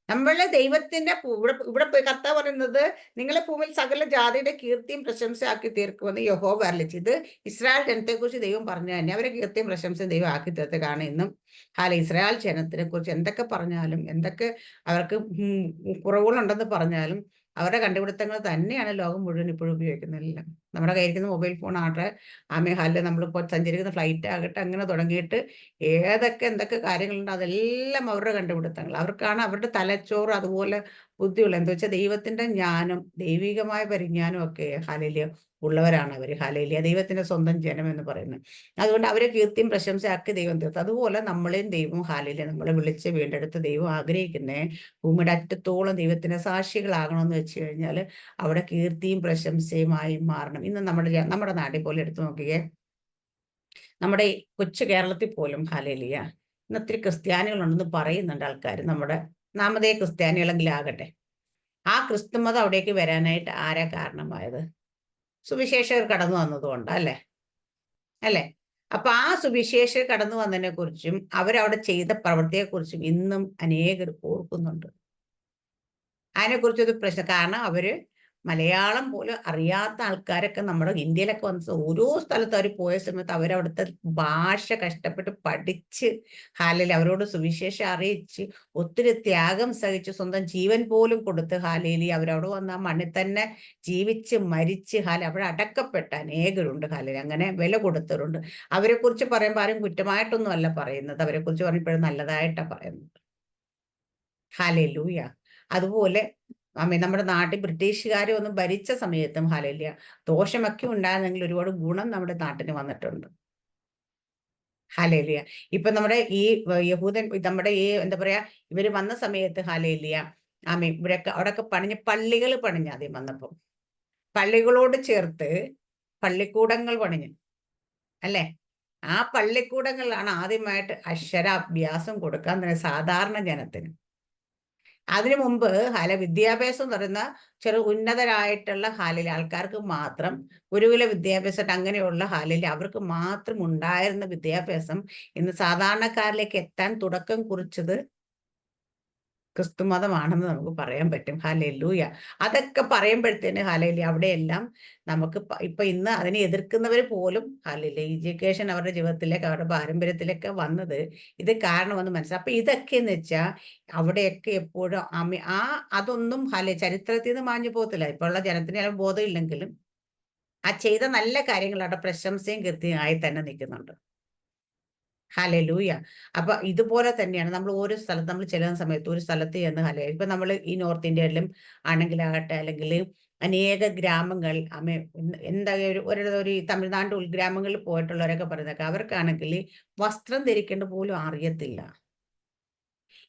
നമ്മള് ദൈവത്തിന്റെ ഇവിടെ ഇവിടെ കർത്താവ് പറയുന്നത് നിങ്ങളെ ഭൂമിയിൽ സകല ജാതിയുടെ കീർത്തിയും പ്രശംസയാക്കി തീർക്കുമെന്ന് യഹോവ അരുളിച്ചെയ്തു. ഇത് ഇസ്രായേൽ ജനത്തെക്കുറിച്ച് ദൈവം പറഞ്ഞു തന്നെ അവരെ കീർത്തിയും പ്രശംസയും ദൈവം ആക്കി തീർത്ത് കാണും. ഇന്നും ഇസ്രായേൽ ജനത്തിനെ കുറിച്ച് എന്തൊക്കെ പറഞ്ഞാലും എന്തൊക്കെ അവർക്ക് കുറവുകളുണ്ടെന്ന് പറഞ്ഞാലും അവരുടെ കണ്ടുപിടുത്തങ്ങൾ തന്നെയാണ് ലോകം മുഴുവൻ ഇപ്പോഴും ഉപയോഗിക്കുന്നതെല്ലാം. നമ്മുടെ കയ്യിരിക്കുന്ന മൊബൈൽ ഫോൺ ആകട്ടെ, ഹാലിൽ നമ്മളിപ്പോൾ സഞ്ചരിക്കുന്ന ഫ്ലൈറ്റ് ആകട്ടെ, അങ്ങനെ തുടങ്ങിയിട്ട് എന്തൊക്കെ കാര്യങ്ങളുണ്ട് അതെല്ലാം അവരുടെ കണ്ടുപിടുത്തങ്ങൾ. അവർക്കാണ് അവരുടെ തലച്ചോറ് അതുപോലെ ബുദ്ധിയുള്ള എന്താ വെച്ചാൽ ദൈവത്തിന്റെ ജ്ഞാനം, ദൈവികമായ പരിജ്ഞാനം ഒക്കെ ഹല്ലേലൂയ ഉള്ളവരാണ് അവർ. ഹല്ലേലൂയ, ദൈവത്തിന്റെ സ്വന്തം ജനം എന്ന് പറയുന്നത്. അതുകൊണ്ട് അവരെ കീർത്തിയും പ്രശംസയാക്കി ദൈവം തീർത്തു. അതുപോലെ നമ്മളെയും ദൈവം ഹല്ലേലൂയ നമ്മളെ വിളിച്ച് വീണ്ടെടുത്ത് ദൈവം ആഗ്രഹിക്കുന്നേ ഭൂമിയുടെ അറ്റത്തോളം ദൈവത്തിന്റെ സാക്ഷികളാകണമെന്ന് വെച്ച് കഴിഞ്ഞാൽ അവിടെ കീർത്തിയും പ്രശംസയുമായി മാറണം. ഇന്ന് നമ്മുടെ നാട്ടിൽ പോലെ എടുത്തു നോക്കിയേ, നമ്മുടെ ഈ കൊച്ചു കേരളത്തിൽ പോലും ഹല്ലേലൂയ ഇന്ന് ഒത്തിരി ക്രിസ്ത്യാനികളുണ്ടെന്ന് പറയുന്നുണ്ട് ആൾക്കാർ. നമ്മുടെ നാമധേയ ക്രിസ്ത്യാനികളെങ്കിലും ആകട്ടെ, ആ ക്രിസ്തുമതം അവിടേക്ക് വരാനായിട്ട് ആരാ കാരണമായത്? സുവിശേഷകർ കടന്നു വന്നതുകൊണ്ട് അല്ലേ? അല്ലേ? അപ്പൊ ആ സുവിശേഷകർ കടന്നു വന്നതിനെ കുറിച്ചും അവരവിടെ ചെയ്ത പ്രവൃത്തിയെക്കുറിച്ചും ഇന്നും അനേകർ ഓർക്കുന്നുണ്ട്. അതിനെക്കുറിച്ചൊരു പ്രശ്നം, കാരണം അവര് മലയാളം പോലും അറിയാത്ത ആൾക്കാരൊക്കെ നമ്മുടെ ഇന്ത്യയിലൊക്കെ വന്ന ഓരോ സ്ഥലത്ത് അവർ പോയ സമയത്ത് അവരവിടുത്തെ ഭാഷ കഷ്ടപ്പെട്ട് പഠിച്ച് അവരോട് സുവിശേഷം അറിയിച്ച് ഒത്തിരി ത്യാഗം സഹിച്ച് സ്വന്തം ജീവൻ പോലും കൊടുത്ത് അവരവിടെ വന്ന ആ മണ്ണിൽ തന്നെ ജീവിച്ച് മരിച്ച് അവിടെ അടക്കപ്പെട്ട അനേകരുണ്ട്. അങ്ങനെ വില കൊടുത്തവരുണ്ട്. അവരെ കുറിച്ച് പറയുമ്പോൾ ആരും കുറ്റമായിട്ടൊന്നും അല്ല പറയുന്നത്, അവരെ കുറിച്ച് പറയുമ്പോഴും നല്ലതായിട്ടാണ് പറയുന്നത്. ഹല്ലേലൂയ. അതുപോലെ നമ്മുടെ നാട്ടിൽ ബ്രിട്ടീഷുകാർ ഒന്ന് ഭരിച്ച സമയത്തും ഹല്ലേലൂയ ദോഷമൊക്കെ ഉണ്ടായിരുന്നെങ്കിൽ ഒരുപാട് ഗുണം നമ്മുടെ നാട്ടിന് വന്നിട്ടുണ്ട്. ഹല്ലേലൂയ. ഇപ്പൊ നമ്മുടെ ഈ യഹൂദൻ നമ്മുടെ ഈ എന്താ പറയാ ഇവര് വന്ന സമയത്ത് ഹല്ലേലൂയ ഇവരൊക്കെ അവിടെയൊക്കെ പള്ളികൾ പണിഞ്ഞ് ആദ്യം വന്നപ്പോ പള്ളികളോട് ചേർത്ത് പള്ളിക്കൂടങ്ങൾ പണിഞ്ഞു അല്ലേ? ആ പള്ളിക്കൂടങ്ങളിലാണ് ആദ്യമായിട്ട് അക്ഷരാഭ്യാസം കൊടുക്കാൻ തന്നെ സാധാരണ ജനത്തിന്. അതിനു മുമ്പ് വിദ്യാഭ്യാസം എന്ന് പറയുന്ന ഉന്നതരായിട്ടുള്ള ആൾക്കാർക്ക് മാത്രം ഗുരുകുല വിദ്യാഭ്യാസം അങ്ങനെയുള്ള അവർക്ക് മാത്രം ഉണ്ടായിരുന്ന വിദ്യാഭ്യാസം ഇന്ന് സാധാരണക്കാരിലേക്ക് എത്താൻ തുടക്കം കുറിച്ചത് ക്രിസ്തുമതമാണെന്ന് നമുക്ക് പറയാൻ പറ്റും. ഹല്ലേലൂയ. അതൊക്കെ പറയുമ്പോഴത്തേന് ഹല്ലേലൂയ അവിടെയെല്ലാം നമുക്ക് ഇപ്പൊ ഇന്ന് അതിനെ എതിർക്കുന്നവർ പോലും ഹല്ലേലൂയ എഡ്യൂക്കേഷൻ അവരുടെ ജീവിതത്തിലേക്ക് അവരുടെ പാരമ്പര്യത്തിലേക്ക് വന്നത് ഇത് കാരണമെന്ന് മനസ്സിലായി. അപ്പൊ ഇതൊക്കെയെന്ന് വെച്ചാൽ അവിടെയൊക്കെ എപ്പോഴും അതൊന്നും ചരിത്രത്തിൽ നിന്ന് മാഞ്ഞു പോകത്തില്ല. ഇപ്പൊ ഉള്ള ജനത്തിന് ബോധമില്ലെങ്കിലും ആ ചെയ്ത നല്ല കാര്യങ്ങൾ അവിടെ പ്രശംസയും കീർത്തിയും തന്നെ നിൽക്കുന്നുണ്ട്. ഹല്ലേലൂയ. അപ്പൊ ഇതുപോലെ തന്നെയാണ് നമ്മൾ ഓരോ സ്ഥലത്ത് നമ്മൾ ചെല്ലുന്ന സമയത്ത് ഒരു സ്ഥലത്ത് ചെന്ന് ഇപ്പൊ നമ്മൾ ഈ നോർത്ത് ഇന്ത്യയിലും ആണെങ്കിലാകട്ടെ, അല്ലെങ്കിൽ അനേക ഗ്രാമങ്ങൾ എന്താ ഒരു തമിഴ്നാട് ഉൾഗ്രാമങ്ങളിൽ പോയിട്ടുള്ളവരൊക്കെ പറയുന്നതൊക്കെ അവർക്കാണെങ്കിൽ വസ്ത്രം ധരിക്കേണ്ട പോലും അറിയത്തില്ല.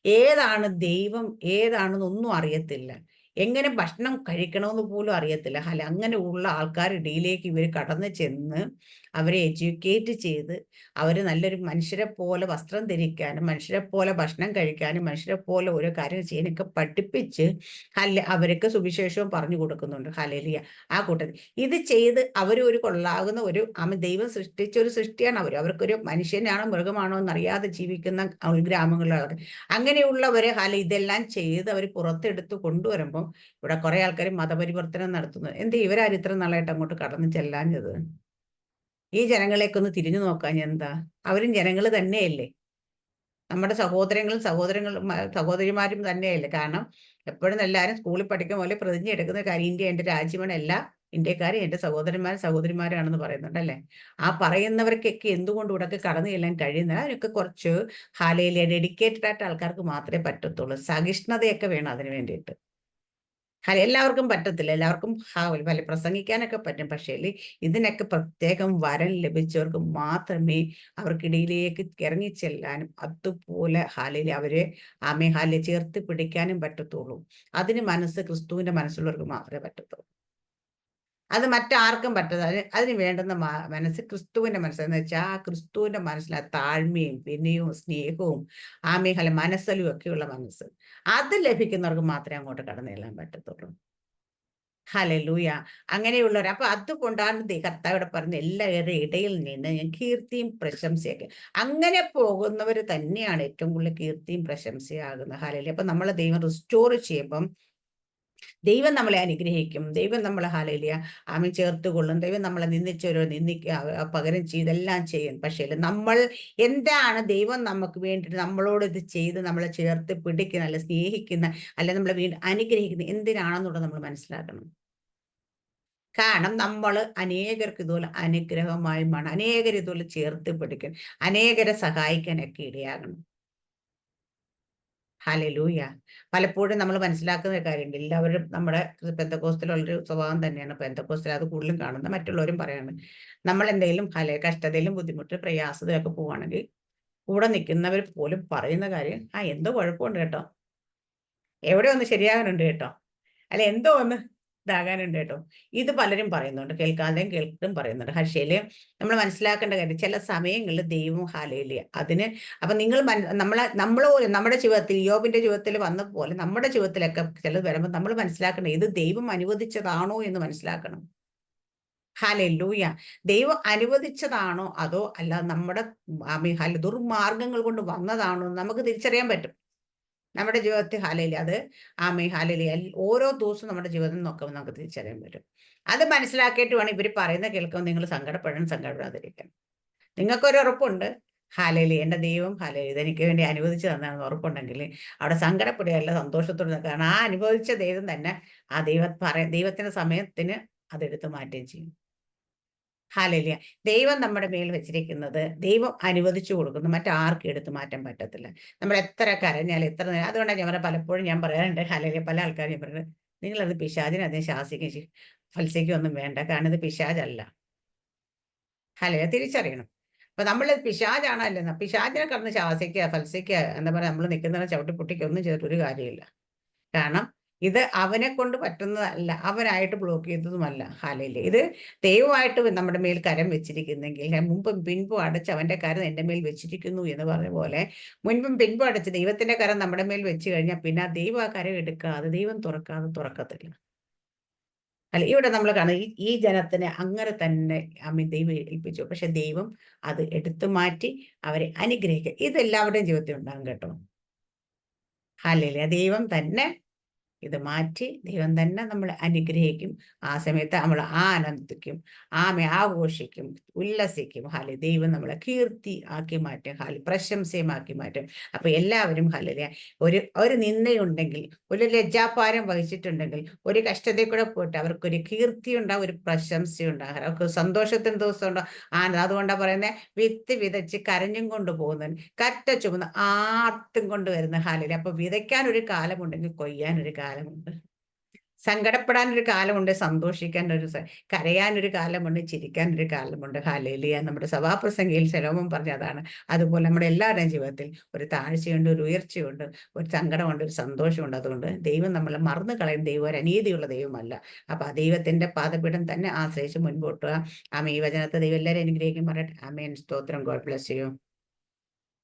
ഏതാണ് ദൈവം ഏതാണെന്നൊന്നും അറിയത്തില്ല. എങ്ങനെ ഭക്ഷണം കഴിക്കണമെന്ന് പോലും അറിയത്തില്ല. അങ്ങനെയുള്ള ആൾക്കാരുടെ ഇടയിലേക്ക് ഇവർ കടന്നു ചെന്ന് അവരെ എഡ്യൂക്കേറ്റ് ചെയ്ത് അവർ നല്ലൊരു മനുഷ്യരെ പോലെ വസ്ത്രം ധരിക്കാനും മനുഷ്യരെ പോലെ ഭക്ഷണം കഴിക്കാനും മനുഷ്യരെ പോലെ ഓരോ കാര്യങ്ങൾ ചെയ്യാനൊക്കെ പഠിപ്പിച്ച് അവർക്ക് സുവിശേഷവും പറഞ്ഞു കൊടുക്കുന്നുണ്ട്. ഹല്ലേലൂയ. ആ കൂട്ടത്തിൽ ഇത് ചെയ്ത് ഒരു കൊള്ളാകുന്ന ഒരു ദൈവം സൃഷ്ടിച്ച ഒരു സൃഷ്ടിയാണ് അവർക്കൊരു മനുഷ്യനാണോ മൃഗമാണോ എന്നറിയാതെ ജീവിക്കുന്ന ഗ്രാമങ്ങളിലുള്ള അങ്ങനെയുള്ളവരെ ഇതെല്ലാം ചെയ്ത് അവർ പുറത്തെടുത്ത് കൊണ്ടുവരുമ്പോൾ ഇവിടെ കുറെ ആൾക്കാർ മതപരിവർത്തനം നടത്തുന്നത് ഇവരാരും ഇത്ര നാളായിട്ട് അങ്ങോട്ട് കടന്നു ചെല്ലാഞ്ഞത്? ഈ ജനങ്ങളെയൊക്കെ ഒന്ന് തിരിഞ്ഞു നോക്കാൻ എന്താ? അവരും ജനങ്ങൾ തന്നെയല്ലേ? നമ്മുടെ സഹോദരിമാരും തന്നെയല്ലേ? കാരണം എപ്പോഴും എല്ലാവരും സ്കൂളിൽ പഠിക്കുന്ന പോലെ പ്രതിജ്ഞ എടുക്കുന്ന കാര്യം ഇന്ത്യ എന്റെ രാജ്യമാണ്, എല്ലാ ഇന്ത്യക്കാരും എന്റെ സഹോദരിമാരാണെന്ന് പറയുന്നുണ്ടല്ലേ? ആ പറയുന്നവർക്കൊക്കെ എന്തുകൊണ്ട് ഇവിടെയൊക്കെ കടന്നു ചെല്ലാൻ കഴിയുന്നില്ല? അതിനൊക്കെ കുറച്ച് ഡെഡിക്കേറ്റഡ് ആയിട്ട് ആൾക്കാർക്ക് മാത്രമേ പറ്റത്തുള്ളൂ. സഹിഷ്ണുതയൊക്കെ വേണം അതിന് വേണ്ടിയിട്ട്. എല്ലാവർക്കും പറ്റത്തില്ല. എല്ലാവർക്കും പ്രസംഗിക്കാനൊക്കെ പറ്റും. പക്ഷേ ഇതിനൊക്കെ പ്രത്യേകം വരം ലഭിച്ചവർക്ക് മാത്രമേ അവർക്കിടയിലേക്ക് ഇറങ്ങിച്ചെല്ലാനും അതുപോലെ അവരെ ചേർത്ത് പിടിക്കാനും പറ്റത്തുള്ളൂ. അതിന് ക്രിസ്തുവിന്റെ മനസ്സുള്ളവർക്ക് മാത്രമേ പറ്റത്തുള്ളൂ. അത് മറ്റാർക്കും പറ്റത്തില്ല. അതിന് വേണ്ടുന്ന മനസ്സ് ക്രിസ്തുവിന്റെ മനസ്സ് എന്ന് വെച്ചാൽ ആ ക്രിസ്തുവിന്റെ മനസ്സിൽ ആ താഴ്മയും വിനയവും സ്നേഹവും മനസ്സലും ഒക്കെയുള്ള മനസ്സ്. അത് ലഭിക്കുന്നവർക്ക് മാത്രമേ അങ്ങോട്ട് കടന്നു ചെല്ലാൻ പറ്റത്തുള്ളൂ. ഹല്ലേലൂയ. അങ്ങനെയുള്ളവർ അപ്പൊ അതുകൊണ്ടാണ് കർത്താവ് ഇവിടെ പറഞ്ഞത് എല്ലാവരുടെ ഇടയിൽ നിന്ന് ഞാൻ കീർത്തിയും പ്രശംസയൊക്കെ. അങ്ങനെ പോകുന്നവർ തന്നെയാണ് ഏറ്റവും കൂടുതൽ കീർത്തിയും പ്രശംസയാകുന്നത്. ഹല്ലേലൂയ. അപ്പൊ നമ്മളെ ദൈവം റിസ്റ്റോർ ചെയ്യുമ്പം ദൈവം നമ്മളെ അനുഗ്രഹിക്കും. ദൈവം നമ്മളെ ഹല്ലേലൂയ ചേർത്തുകൊള്ളും. ദൈവം നമ്മളെ നിന്ദിച്ചവരോ പകരം ചെയ്തെല്ലാം ചെയ്യും. പക്ഷേ നമ്മൾ എന്താണ് ദൈവം നമുക്ക് വേണ്ടിയിട്ട് നമ്മളോട് ഇത് ചെയ്ത് നമ്മളെ ചേർത്ത് പിടിക്കുന്ന, അല്ല സ്നേഹിക്കുന്ന, അല്ല നമ്മളെ വീണ്ടും അനുഗ്രഹിക്കുന്ന എന്തിനാണെന്നുള്ളത് നമ്മൾ മനസ്സിലാക്കണം. കാരണം നമ്മൾ അനേകർക്ക് ഇതുപോലെ അനുഗ്രഹമായി അനേകർ ഇതുപോലെ ചേർത്ത് പിടിക്കും, അനേകരെ സഹായിക്കാനൊക്കെ ഇടയാകണം. ഹല്ലേലൂയ. പലപ്പോഴും നമ്മൾ മനസ്സിലാക്കുന്ന ഒരു കാര്യമുണ്ട്. എല്ലാവരും നമ്മുടെ പെന്തക്കോസ്തിലുള്ളൊരു സ്വഭാവം തന്നെയാണ്. പെന്തക്കോസ്തിൽ അത് കൂടുതലും കാണുന്നത്. മറ്റുള്ളവരും പറയാണ്. നമ്മൾ എന്തെങ്കിലും കഷ്ടതയിലും ബുദ്ധിമുട്ട് പ്രയാസത്തിലൊക്കെ പോവുകയാണെങ്കിൽ കൂടെ നിൽക്കുന്നവർ പോലും പറയുന്ന കാര്യം, എന്തോ കുഴപ്പമുണ്ട് കേട്ടോ. എവിടെയോ ഒന്ന് ശരിയാകാനുണ്ട് കേട്ടോ. അല്ല എന്തോ ഒന്ന് ഇതാകാനുണ്ട് കേട്ടോ. ഇത് പലരും പറയുന്നുണ്ട്. കേൾക്കാതെയും കേൾക്കും പറയുന്നുണ്ട്. പക്ഷേല് നമ്മൾ മനസ്സിലാക്കേണ്ട കാര്യം ചില സമയങ്ങളിൽ ദൈവം ഹല്ലേലൂയ അതിന് അപ്പൊ നിങ്ങൾ നമ്മൾ നമ്മുടെ ജീവിതത്തിൽ യോബിന്റെ ജീവിതത്തിൽ വന്ന പോലെ നമ്മുടെ ജീവിതത്തിലൊക്കെ ചിലത് വരുമ്പോൾ നമ്മൾ മനസ്സിലാക്കണം ഇത് ദൈവം അനുവദിച്ചതാണോ എന്ന് മനസ്സിലാക്കണം. ഹല്ലേലൂയ. ദൈവം അനുവദിച്ചതാണോ അതോ അല്ല നമ്മുടെ ദുർമാർഗങ്ങൾ കൊണ്ട് വന്നതാണോ എന്ന് നമുക്ക് തിരിച്ചറിയാൻ പറ്റും. നമ്മുടെ ജീവിതത്തിൽ ഹല്ലേലൂയ അത് ഹല്ലേലൂയ ഓരോ ദിവസവും നമ്മുടെ ജീവിതം നോക്കുമ്പോൾ നമുക്ക് തിരിച്ചറിയാൻ പറ്റും. അത് മനസ്സിലാക്കിയിട്ട് വേണം ഇവർ പറയുന്നത് കേൾക്കുമ്പോൾ നിങ്ങൾ സങ്കടപ്പെടാതിരിക്കാൻ. നിങ്ങൾക്കൊരു ഉറപ്പുണ്ട്. ഹല്ലേലൂയ എന്റെ ദൈവം ഹല്ലേലൂയ ഇതെനിക്ക് വേണ്ടി അനുവദിച്ചു തന്നതാണെന്ന് ഉറപ്പുണ്ടെങ്കിൽ അവിടെ സങ്കടപ്പെടുകയല്ല സന്തോഷത്തോടെ നിൽക്കുക. കാരണം ആ അനുഭവിച്ച ദൈവം തന്നെ ആ ദൈവത്തിന്റെ സമയത്തിന് അതെടുത്ത് മാറ്റുകയും ചെയ്യും. ഹല്ലേലൂയ. ദൈവം നമ്മുടെ മേൽ വെച്ചിരിക്കുന്നത് ദൈവം അനുവദിച്ചു കൊടുക്കുന്നു. മറ്റാർക്കും എടുത്ത് മാറ്റാൻ പറ്റത്തില്ല. നമ്മൾ എത്ര കരഞ്ഞാലും എത്ര നേരം അതുകൊണ്ടാണ് ഞാൻ പലപ്പോഴും ഞാൻ പറയാറുണ്ട് ഹല്ലേലൂയ പല ആൾക്കാരും ഞാൻ പറയുന്നത് നിങ്ങളത് പിശാചിനെ അതിനെ ശാസിക്കുകയും ചെയ്യും. ഫൽസിക്കുകയൊന്നും വേണ്ട. കാരണം ഇത് പിശാചല്ല. ഹല്ലേലൂയ തിരിച്ചറിയണം. അപ്പൊ നമ്മൾ പിശാചാണോ അല്ലെന്ന് പിശാചിനെ കടന്ന് ശാസിക്കുക, ഫൽസിക്കുക എന്താ പറയാ നമ്മൾ നിൽക്കുന്നവരെ ചവിട്ടി പൊട്ടിക്കുക ഒന്നും ചെയ്തിട്ട് ഒരു കാര്യമില്ല. കാരണം ഇത് അവനെ കൊണ്ട് പറ്റുന്നതല്ല. അവനായിട്ട് ബ്ലോക്ക് ചെയ്തതുമല്ല. ഹല്ലേലൂയ. ഇത് ദൈവമായിട്ട് നമ്മുടെ മേൽ കരം വെച്ചിരിക്കുന്നെങ്കിൽ മുമ്പും പിൻപും അടച്ച് അവന്റെ കരം എന്റെ മേൽ വെച്ചിരിക്കുന്നു എന്ന് പറഞ്ഞ പോലെ മുൻപും പിൻപും അടച്ച് ദൈവത്തിന്റെ കരം നമ്മുടെ മേൽ വെച്ച് കഴിഞ്ഞാൽ പിന്നെ ആ ദൈവം ആ കരം എടുക്കാതെ ദൈവം തുറക്കത്തില്ല. അല്ല ഇവിടെ നമ്മൾ കാണും ഈ ജനത്തിനെ അങ്ങനെ തന്നെ ദൈവം ഏൽപ്പിച്ചു. പക്ഷെ ദൈവം അത് എടുത്തു മാറ്റി അവരെ അനുഗ്രഹിക്കുക. ഇത് എല്ലാവരുടെയും ജീവിതത്തിൽ ഉണ്ടാകും കേട്ടോ. ഹല്ലേലൂയ. ദൈവം തന്നെ ഇത് മാറ്റി ദൈവം തന്നെ നമ്മളെ അനുഗ്രഹിക്കും. ആ സമയത്ത് നമ്മൾ ആനന്ദിക്കും, ആഘോഷിക്കും, ഉല്ലസിക്കും. ദൈവം നമ്മളെ കീർത്തി ആക്കി മാറ്റും. പ്രശംസയുമാക്കി മാറ്റും. അപ്പൊ എല്ലാവരും ഒരു നിന്ദയുണ്ടെങ്കിൽ, ഒരു ലജ്ജാഭാരം വഹിച്ചിട്ടുണ്ടെങ്കിൽ, ഒരു കഷ്ടതയിൽ കൂടെ പോയിട്ട് അവർക്കൊരു കീർത്തി ഉണ്ടാവും, ഒരു പ്രശംസയുണ്ടാകും, അവർക്ക് സന്തോഷത്തിന് ദിവസം ഉണ്ടാവും. അതുകൊണ്ടാ പറയുന്നത് വിത്ത് വിതച്ച് കരഞ്ഞും കൊണ്ട് പോകുന്നവൻ കറ്റ ചുമന്ന് ആർത്തും കൊണ്ടുവരുന്ന അപ്പൊ വിതയ്ക്കാൻ ഒരു കാലമുണ്ടെങ്കിൽ കൊയ്യാൻ ഒരു കാലമുണ്ട്. സങ്കടപ്പെടാനൊരു കാലമുണ്ട്, കരയാനൊരു കാലമുണ്ട്, ചിരിക്കാനൊരു കാലമുണ്ട്. ഹല്ലേലൂയ. നമ്മുടെ സഭാപ്രസംഗിയിൽ ശലോമോൻ പറഞ്ഞതാണ്. അതുപോലെ നമ്മുടെ എല്ലാവരുടെയും ജീവിതത്തിൽ ഒരു താഴ്ചയുണ്ട്, ഒരു ഉയർച്ചയുണ്ട്, ഒരു സങ്കടമുണ്ട്, ഒരു സന്തോഷമുണ്ട്. അതുകൊണ്ട് ദൈവം നമ്മളെ മറന്നു കളയും ദൈവം ഒരു അനീതിയുള്ള ദൈവമല്ല. അപ്പൊ ആ ദൈവത്തിന്റെ പാദപീഠം തന്നെ ആശ്രയിച്ച് മുൻപോട്ടുക. ഈ വചനത്തെ ദൈവം എല്ലാവരും അനുഗ്രഹിക്കും പറയട്ടെ. ആമേൻ. സ്തോത്രം. God bless you.